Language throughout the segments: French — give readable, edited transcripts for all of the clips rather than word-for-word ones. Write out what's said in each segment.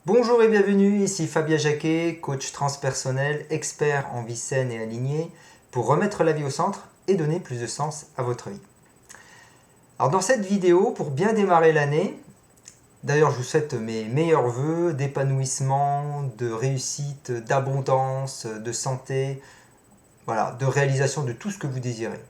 Bonjour et bienvenue, ici Fabien Jacquet, coach transpersonnel, expert en vie saine et alignée, pour remettre la vie au centre et donner plus de sens à votre vie. Alors dans cette vidéo, pour bien démarrer l'année, d'ailleurs je vous souhaite mes meilleurs voeux d'épanouissement, de réussite, d'abondance, de santé, voilà, de réalisation de tout ce que vous désirez.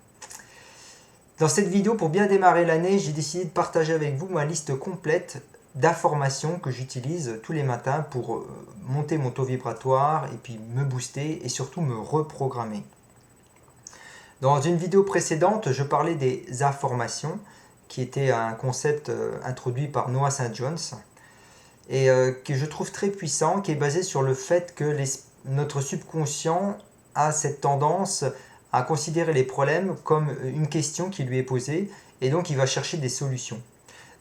Dans cette vidéo, pour bien démarrer l'année, j'ai décidé de partager avec vous ma liste complète d'informations que j'utilise tous les matins pour monter mon taux vibratoire et puis me booster et surtout me reprogrammer. Dans une vidéo précédente, je parlais des affirmations qui était un concept introduit par Noah St. Jones et que je trouve très puissant, qui est basé sur le fait que notre subconscient a cette tendance à considérer les problèmes comme une question qui lui est posée et donc il va chercher des solutions.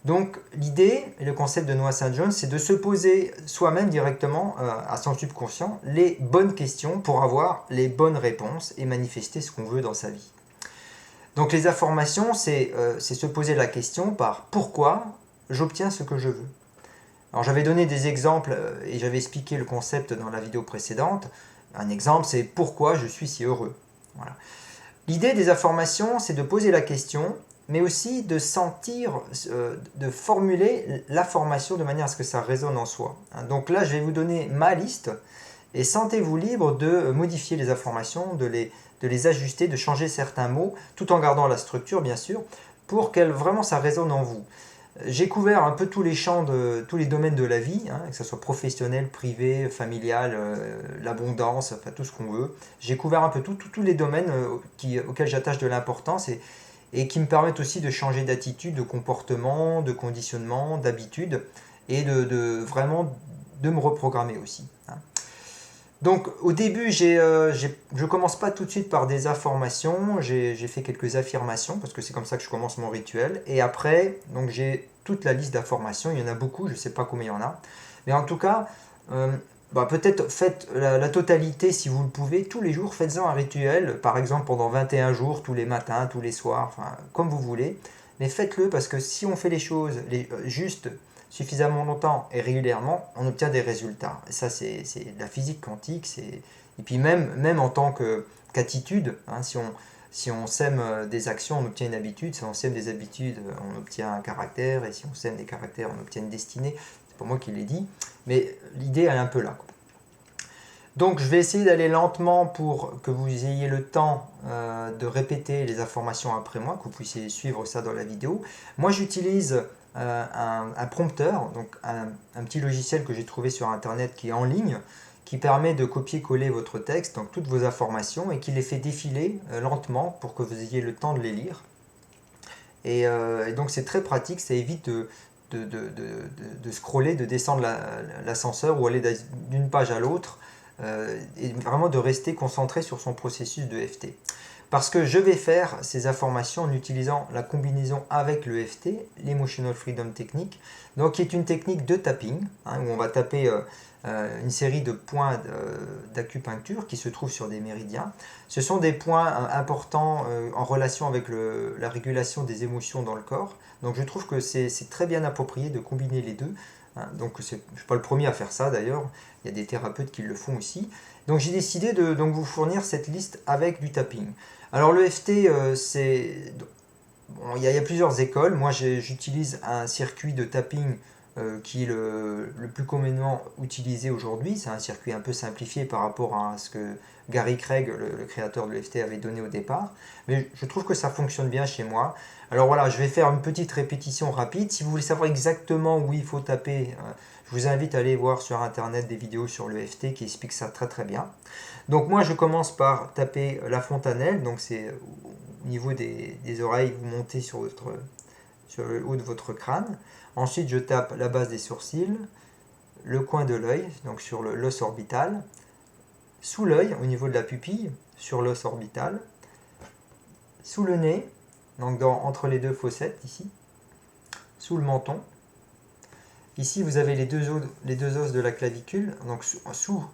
Donc l'idée et le concept de Noah St. Jones, c'est de se poser soi-même directement à son subconscient les bonnes questions pour avoir les bonnes réponses et manifester ce qu'on veut dans sa vie. Donc les affirmations, c'est se poser la question par pourquoi j'obtiens ce que je veux. Alors j'avais donné des exemples et j'avais expliqué le concept dans la vidéo précédente. Un exemple, c'est pourquoi je suis si heureux. Voilà. L'idée des affirmations, c'est de poser la question, mais aussi de sentir, de formuler l'affirmation de manière à ce que ça résonne en soi. Donc là, je vais vous donner ma liste et sentez-vous libre de modifier les affirmations, de les ajuster, de changer certains mots, tout en gardant la structure, bien sûr, pour que vraiment ça résonne en vous. J'ai couvert un peu tous les champs, tous les domaines de la vie, que ce soit professionnel, privé, familial, l'abondance, enfin tout ce qu'on veut. J'ai couvert un peu tous les domaines auxquels j'attache de l'importance et qui me permettent aussi de changer d'attitude, de comportement, de conditionnement, d'habitude et vraiment de me reprogrammer aussi. Donc au début, je ne commence pas tout de suite par des affirmations, j'ai fait quelques affirmations parce que c'est comme ça que je commence mon rituel. Et après, donc j'ai toute la liste d'affirmations, il y en a beaucoup, je ne sais pas combien il y en a. Mais en tout cas, peut-être faites la totalité si vous le pouvez, tous les jours, faites-en un rituel, par exemple pendant 21 jours, tous les matins, tous les soirs, enfin, comme vous voulez. Mais faites-le parce que si on fait les choses juste, suffisamment longtemps et régulièrement, on obtient des résultats. Et ça, c'est de la physique quantique. Et puis même en tant qu'attitude, si on sème des actions, on obtient une habitude. Si on sème des habitudes, on obtient un caractère. Et si on sème des caractères, on obtient une destinée. C'est pas moi qui l'ai dit. Mais l'idée, elle est un peu là. Donc je vais essayer d'aller lentement pour que vous ayez le temps de répéter les informations après moi, que vous puissiez suivre ça dans la vidéo. Moi j'utilise un prompteur, donc un petit logiciel que j'ai trouvé sur internet qui est en ligne, qui permet de copier-coller votre texte, donc toutes vos informations, et qui les fait défiler lentement pour que vous ayez le temps de les lire. Et donc c'est très pratique, ça évite de scroller, de descendre l'ascenseur ou aller d'une page à l'autre, et vraiment de rester concentré sur son processus de EFT. Parce que je vais faire ces informations en utilisant la combinaison avec le EFT, l'Emotional Freedom Technique, donc qui est une technique de tapping, où on va taper une série de points d'acupuncture qui se trouvent sur des méridiens. Ce sont des points importants en relation avec la régulation des émotions dans le corps. Donc je trouve que c'est très bien approprié de combiner les deux. Donc je ne suis pas le premier à faire ça d'ailleurs, il y a des thérapeutes qui le font aussi. Donc j'ai décidé de vous fournir cette liste avec du tapping. Alors le FT, il y a plusieurs écoles. Moi j'utilise un circuit de tapping qui est le plus communément utilisé aujourd'hui. C'est un circuit un peu simplifié par rapport à ce que Gary Craig, le créateur de l'EFT, avait donné au départ. Mais je trouve que ça fonctionne bien chez moi. Alors voilà, je vais faire une petite répétition rapide. Si vous voulez savoir exactement où il faut taper, je vous invite à aller voir sur internet des vidéos sur l'EFT qui expliquent ça très très bien. Donc moi je commence par taper la fontanelle, donc c'est au niveau des oreilles, vous montez sur le haut de votre crâne. Ensuite je tape la base des sourcils, le coin de l'œil, donc sur l'os orbital, sous l'œil au niveau de la pupille, sur l'os orbital, sous le nez, donc entre les deux fossettes ici, sous le menton. Ici vous avez les deux os de la clavicule, donc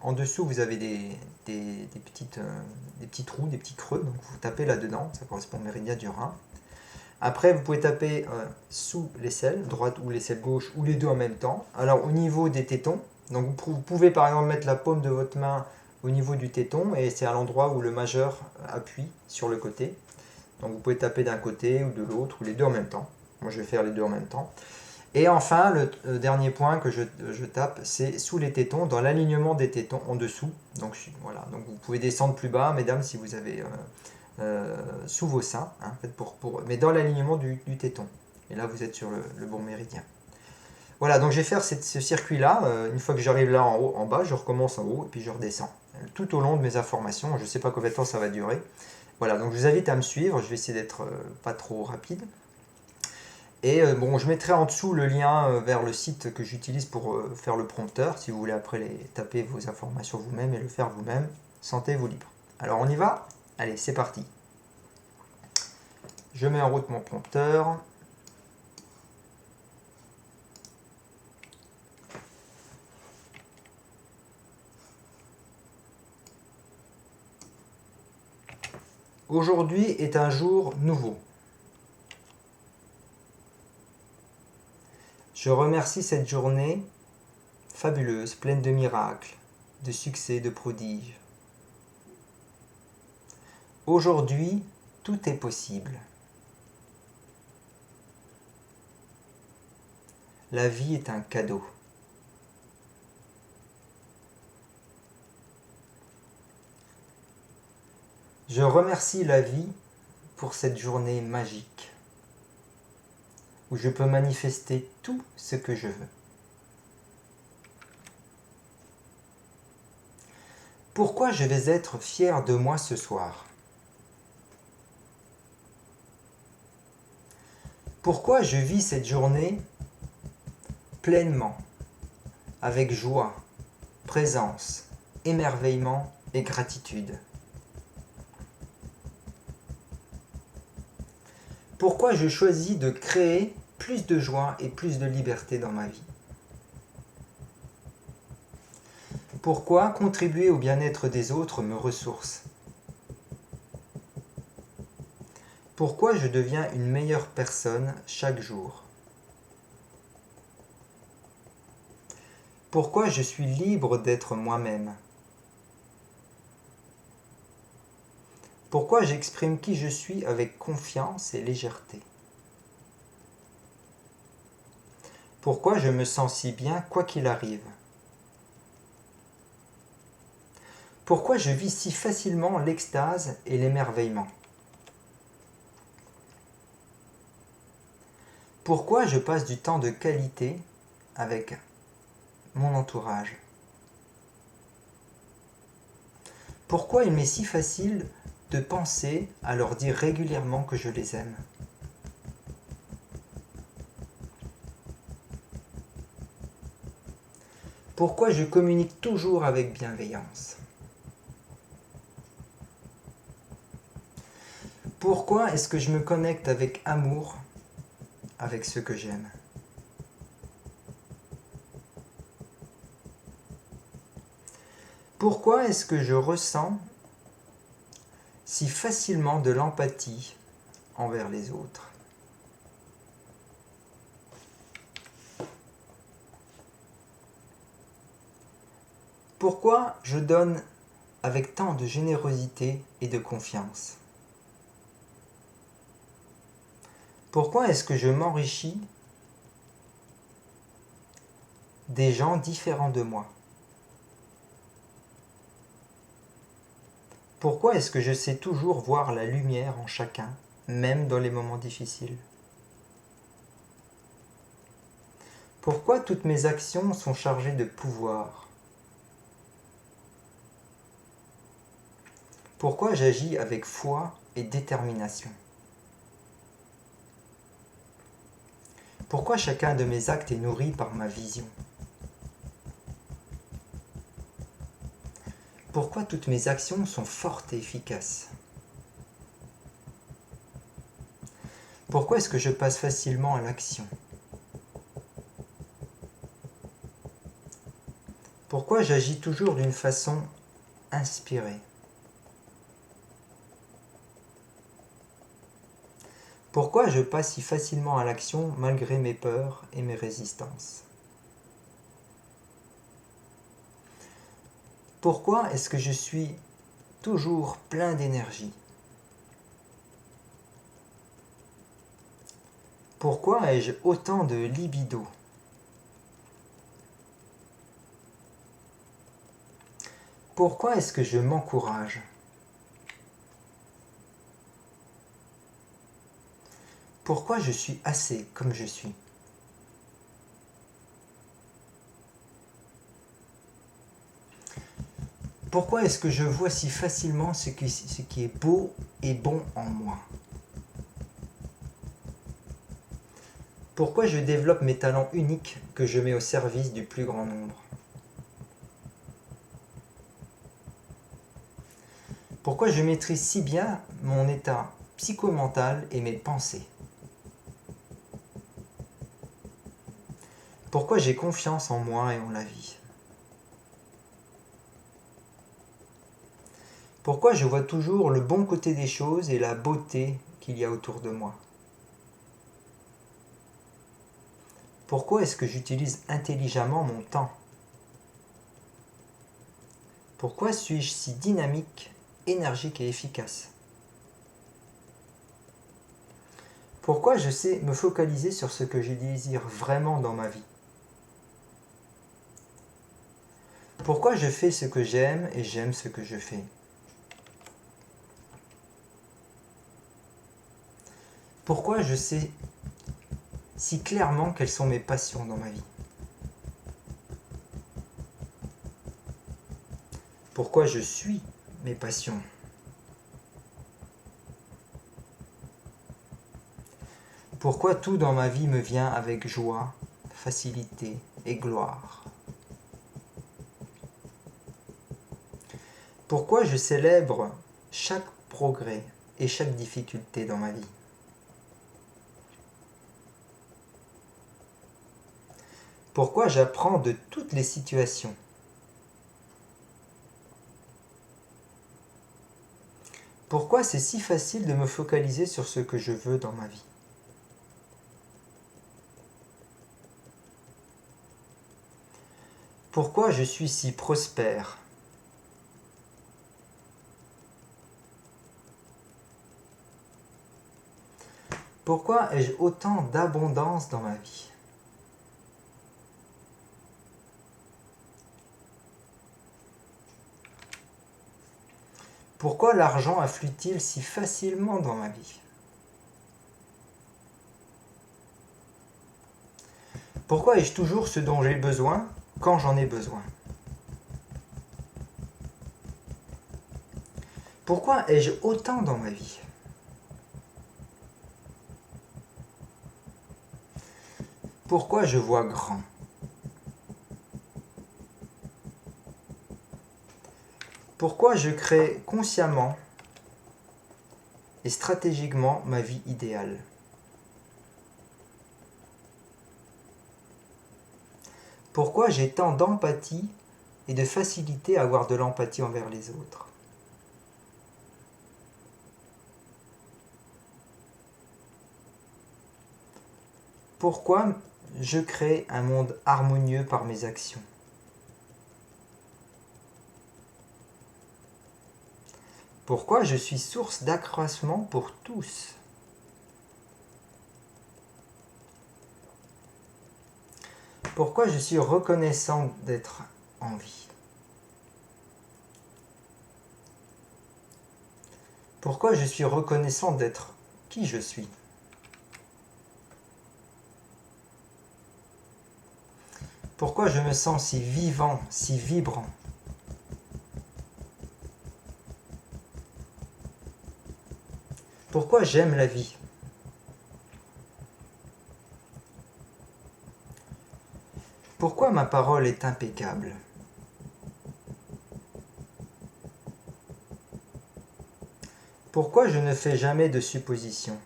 en dessous vous avez des petits trous, des petits creux, donc vous tapez là-dedans, ça correspond au méridien du rein. Après, vous pouvez taper sous l'aisselle droite ou l'aisselle gauche, ou les deux en même temps. Alors, au niveau des tétons, Donc vous pouvez par exemple mettre la paume de votre main au niveau du téton et c'est à l'endroit où le majeur appuie sur le côté. Donc vous pouvez taper d'un côté ou de l'autre ou les deux en même temps. Moi je vais faire les deux en même temps. Et enfin le dernier point que je tape, c'est sous les tétons, dans l'alignement des tétons en dessous. Donc voilà, donc vous pouvez descendre plus bas, mesdames, si vous avez sous vos seins, hein, mais dans l'alignement du téton. Et là vous êtes sur le bon méridien. Voilà, donc je vais faire ce circuit-là. Une fois que j'arrive là en haut, en bas, je recommence en haut et puis je redescends. Tout au long de mes informations, je ne sais pas combien de temps ça va durer. Voilà, donc je vous invite à me suivre. Je vais essayer d'être pas trop rapide. Et bon, je mettrai en dessous le lien vers le site que j'utilise pour faire le prompteur, si vous voulez après taper vos informations vous-même et le faire vous-même. Sentez-vous libre. Alors on y va? Allez, c'est parti. Je mets en route mon prompteur. Aujourd'hui est un jour nouveau. Je remercie cette journée fabuleuse, pleine de miracles, de succès, de prodiges. Aujourd'hui, tout est possible. La vie est un cadeau. Je remercie la vie pour cette journée magique où je peux manifester tout ce que je veux. Pourquoi je vais être fier de moi ce soir? Pourquoi je vis cette journée pleinement, avec joie, présence, émerveillement et gratitude? Pourquoi je choisis de créer plus de joie et plus de liberté dans ma vie? Pourquoi contribuer au bien-être des autres me ressource? Pourquoi je deviens une meilleure personne chaque jour? Pourquoi je suis libre d'être moi-même? Pourquoi j'exprime qui je suis avec confiance et légèreté? Pourquoi je me sens si bien quoi qu'il arrive? Pourquoi je vis si facilement l'extase et l'émerveillement? Pourquoi je passe du temps de qualité avec mon entourage? Pourquoi il m'est si facile de penser à leur dire régulièrement que je les aime? Pourquoi je communique toujours avec bienveillance? Pourquoi est-ce que je me connecte avec amour avec ceux que j'aime? Pourquoi est-ce que je ressens si facilement de l'empathie envers les autres? Pourquoi je donne avec tant de générosité et de confiance? Pourquoi est-ce que je m'enrichis des gens différents de moi? Pourquoi est-ce que je sais toujours voir la lumière en chacun, même dans les moments difficiles? Pourquoi toutes mes actions sont chargées de pouvoir? Pourquoi j'agis avec foi et détermination? Pourquoi chacun de mes actes est nourri par ma vision? Pourquoi toutes mes actions sont fortes et efficaces? Pourquoi est-ce que je passe facilement à l'action? Pourquoi j'agis toujours d'une façon inspirée? Pourquoi je passe si facilement à l'action malgré mes peurs et mes résistances? Pourquoi est-ce que je suis toujours plein d'énergie? Pourquoi ai-je autant de libido? Pourquoi est-ce que je m'encourage? Pourquoi je suis assez comme je suis? Pourquoi est-ce que je vois si facilement ce qui est beau et bon en moi? Pourquoi je développe mes talents uniques que je mets au service du plus grand nombre? Pourquoi je maîtrise si bien mon état psychomental et mes pensées? Pourquoi j'ai confiance en moi et en la vie? Pourquoi je vois toujours le bon côté des choses et la beauté qu'il y a autour de moi? Pourquoi est-ce que j'utilise intelligemment mon temps? Pourquoi suis-je si dynamique, énergique et efficace? Pourquoi je sais me focaliser sur ce que je désire vraiment dans ma vie? Pourquoi je fais ce que j'aime et j'aime ce que je fais? Pourquoi je sais si clairement quelles sont mes passions dans ma vie? Pourquoi je suis mes passions? Pourquoi tout dans ma vie me vient avec joie, facilité et gloire? Pourquoi je célèbre chaque progrès et chaque difficulté dans ma vie? Pourquoi j'apprends de toutes les situations? Pourquoi c'est si facile de me focaliser sur ce que je veux dans ma vie? Pourquoi je suis si prospère? Pourquoi ai-je autant d'abondance dans ma vie? Pourquoi l'argent afflue-t-il si facilement dans ma vie? Pourquoi ai-je toujours ce dont j'ai besoin quand j'en ai besoin? Pourquoi ai-je autant dans ma vie? Pourquoi je vois grand? Pourquoi je crée consciemment et stratégiquement ma vie idéale? Pourquoi j'ai tant d'empathie et de facilité à avoir de l'empathie envers les autres? Pourquoi je crée un monde harmonieux par mes actions? Pourquoi je suis source d'accroissement pour tous? Pourquoi je suis reconnaissant d'être en vie? Pourquoi je suis reconnaissant d'être qui je suis? Pourquoi je me sens si vivant, si vibrant? Pourquoi j'aime la vie? Pourquoi ma parole est impeccable? Pourquoi je ne fais jamais de suppositions?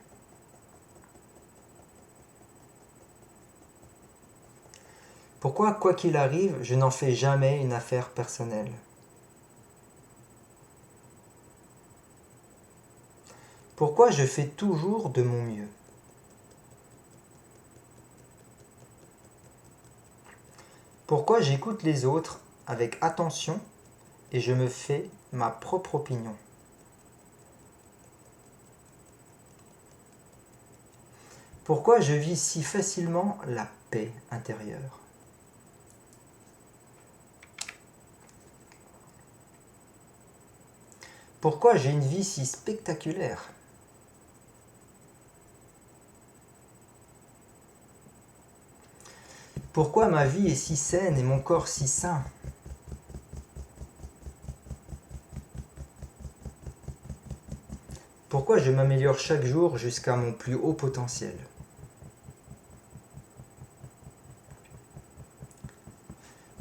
Pourquoi, quoi qu'il arrive, je n'en fais jamais une affaire personnelle? Pourquoi je fais toujours de mon mieux? Pourquoi j'écoute les autres avec attention et je me fais ma propre opinion. Pourquoi je vis si facilement la paix intérieure? Pourquoi j'ai une vie si spectaculaire? Pourquoi ma vie est si saine et mon corps si sain? Pourquoi je m'améliore chaque jour jusqu'à mon plus haut potentiel?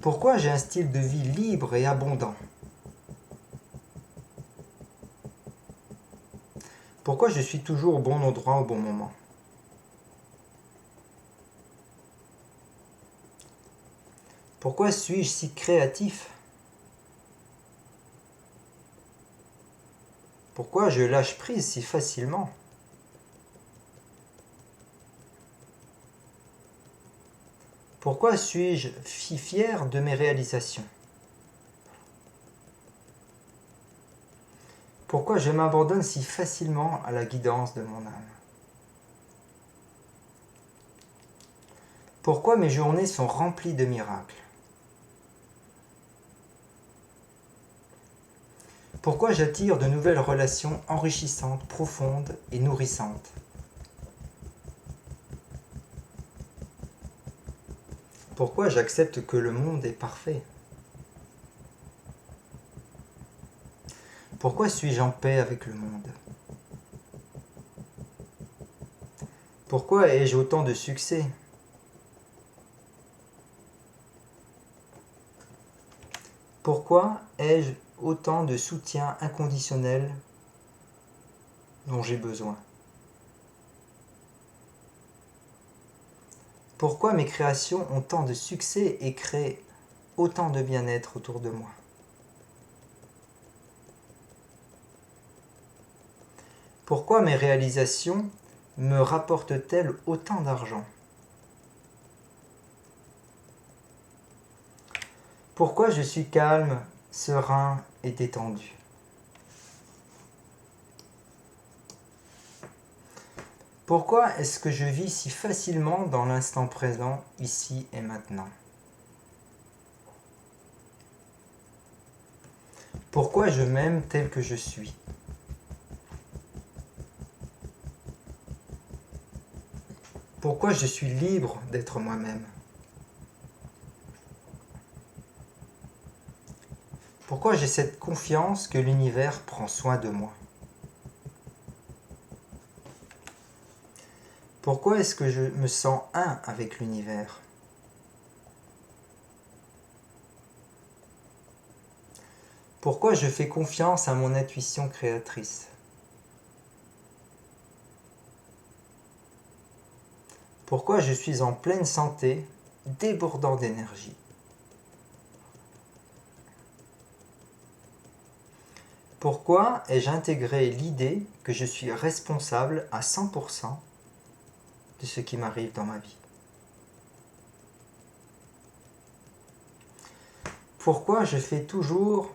Pourquoi j'ai un style de vie libre et abondant? Pourquoi je suis toujours au bon endroit au bon moment? Pourquoi suis-je si créatif? Pourquoi je lâche prise si facilement? Pourquoi suis-je si fier de mes réalisations? Pourquoi je m'abandonne si facilement à la guidance de mon âme? Pourquoi mes journées sont remplies de miracles? Pourquoi j'attire de nouvelles relations enrichissantes, profondes et nourrissantes? Pourquoi j'accepte que le monde est parfait? Pourquoi suis-je en paix avec le monde? Pourquoi ai-je autant de succès? Pourquoi ai-je autant de soutien inconditionnel dont j'ai besoin? Pourquoi mes créations ont tant de succès et créent autant de bien-être autour de moi? Pourquoi mes réalisations me rapportent-elles autant d'argent? Pourquoi je suis calme, serein et détendu? Pourquoi est-ce que je vis si facilement dans l'instant présent, ici et maintenant? Pourquoi je m'aime tel que je suis? Pourquoi je suis libre d'être moi-même? Pourquoi j'ai cette confiance que l'univers prend soin de moi? Pourquoi est-ce que je me sens un avec l'univers? Pourquoi je fais confiance à mon intuition créatrice? Pourquoi je suis en pleine santé, débordant d'énergie? Pourquoi ai-je intégré l'idée que je suis responsable à 100% de ce qui m'arrive dans ma vie? Pourquoi je fais toujours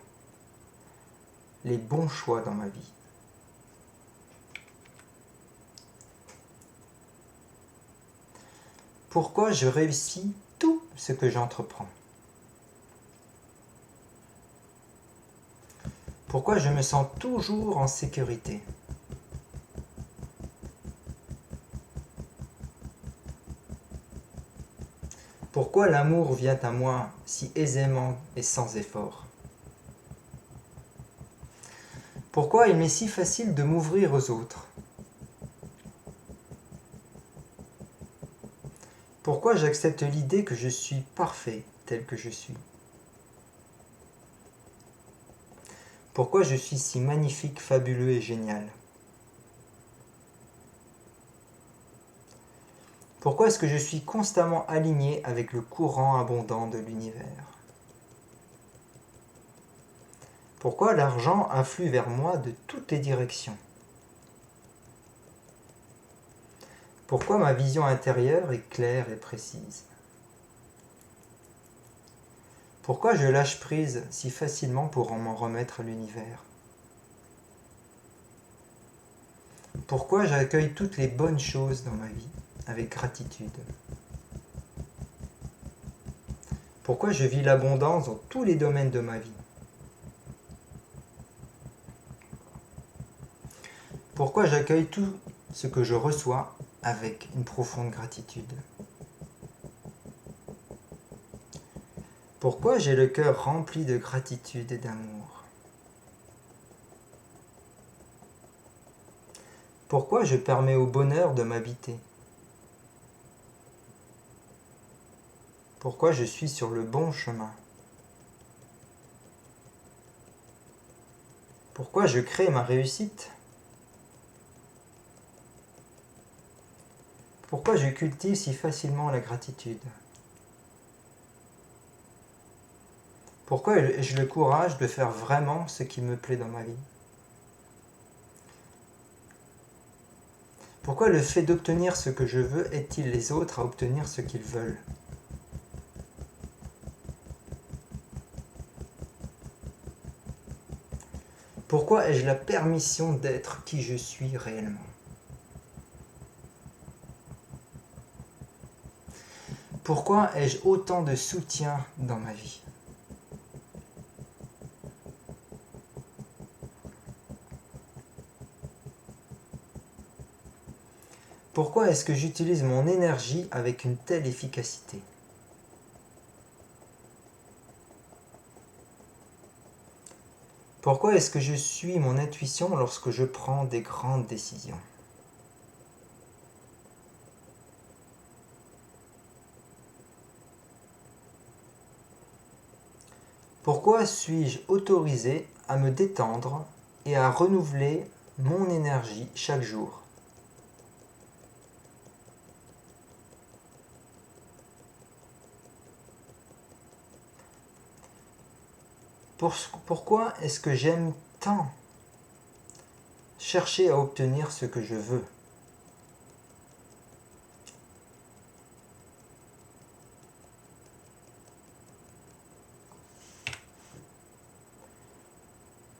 les bons choix dans ma vie? Pourquoi je réussis tout ce que j'entreprends? Pourquoi je me sens toujours en sécurité? Pourquoi l'amour vient à moi si aisément et sans effort? Pourquoi il m'est si facile de m'ouvrir aux autres? Pourquoi j'accepte l'idée que je suis parfait tel que je suis? Pourquoi je suis si magnifique, fabuleux et génial? Pourquoi est-ce que je suis constamment aligné avec le courant abondant de l'univers? Pourquoi l'argent afflue vers moi de toutes les directions? Pourquoi ma vision intérieure est claire et précise? Pourquoi je lâche prise si facilement pour m'en remettre à l'univers? Pourquoi j'accueille toutes les bonnes choses dans ma vie avec gratitude? Pourquoi je vis l'abondance dans tous les domaines de ma vie? Pourquoi j'accueille tout ce que je reçois avec une profonde gratitude? Pourquoi j'ai le cœur rempli de gratitude et d'amour? Pourquoi je permets au bonheur de m'habiter? Pourquoi je suis sur le bon chemin? Pourquoi je crée ma réussite? Pourquoi je cultive si facilement la gratitude? Pourquoi ai-je le courage de faire vraiment ce qui me plaît dans ma vie? Pourquoi le fait d'obtenir ce que je veux aide-t-il les autres à obtenir ce qu'ils veulent? Pourquoi ai-je la permission d'être qui je suis réellement? Pourquoi ai-je autant de soutien dans ma vie? Pourquoi est-ce que j'utilise mon énergie avec une telle efficacité? Pourquoi est-ce que je suis mon intuition lorsque je prends des grandes décisions? Pourquoi suis-je autorisé à me détendre et à renouveler mon énergie chaque jour? Pourquoi est-ce que j'aime tant chercher à obtenir ce que je veux?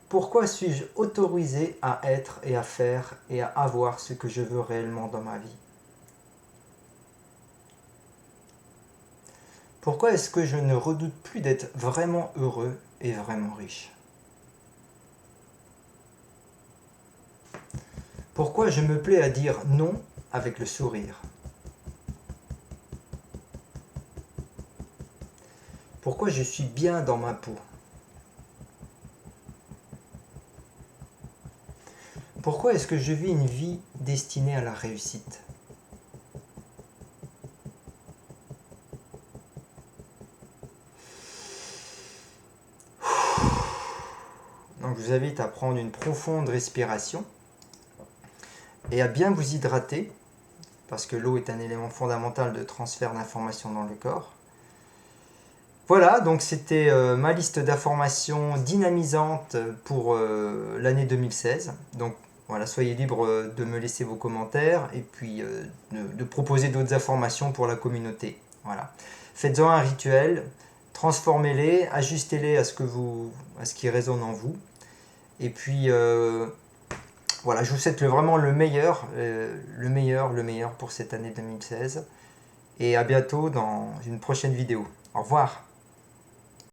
Pourquoi suis-je autorisé à être et à faire et à avoir ce que je veux réellement dans ma vie? Pourquoi est-ce que je ne redoute plus d'être vraiment heureux et vraiment riche? Pourquoi je me plais à dire non avec le sourire? Pourquoi je suis bien dans ma peau? Pourquoi est-ce que je vis une vie destinée à la réussite? Donc je vous invite à prendre une profonde respiration et à bien vous hydrater, parce que l'eau est un élément fondamental de transfert d'informations dans le corps. Voilà, donc c'était ma liste d'informations dynamisantes pour l'année 2016. Donc voilà, soyez libre de me laisser vos commentaires et puis de proposer d'autres informations pour la communauté. Voilà. Faites-en un rituel, transformez-les, ajustez-les à ce qui résonne en vous. Et puis voilà, je vous souhaite vraiment le meilleur pour cette année 2016. Et à bientôt dans une prochaine vidéo. Au revoir.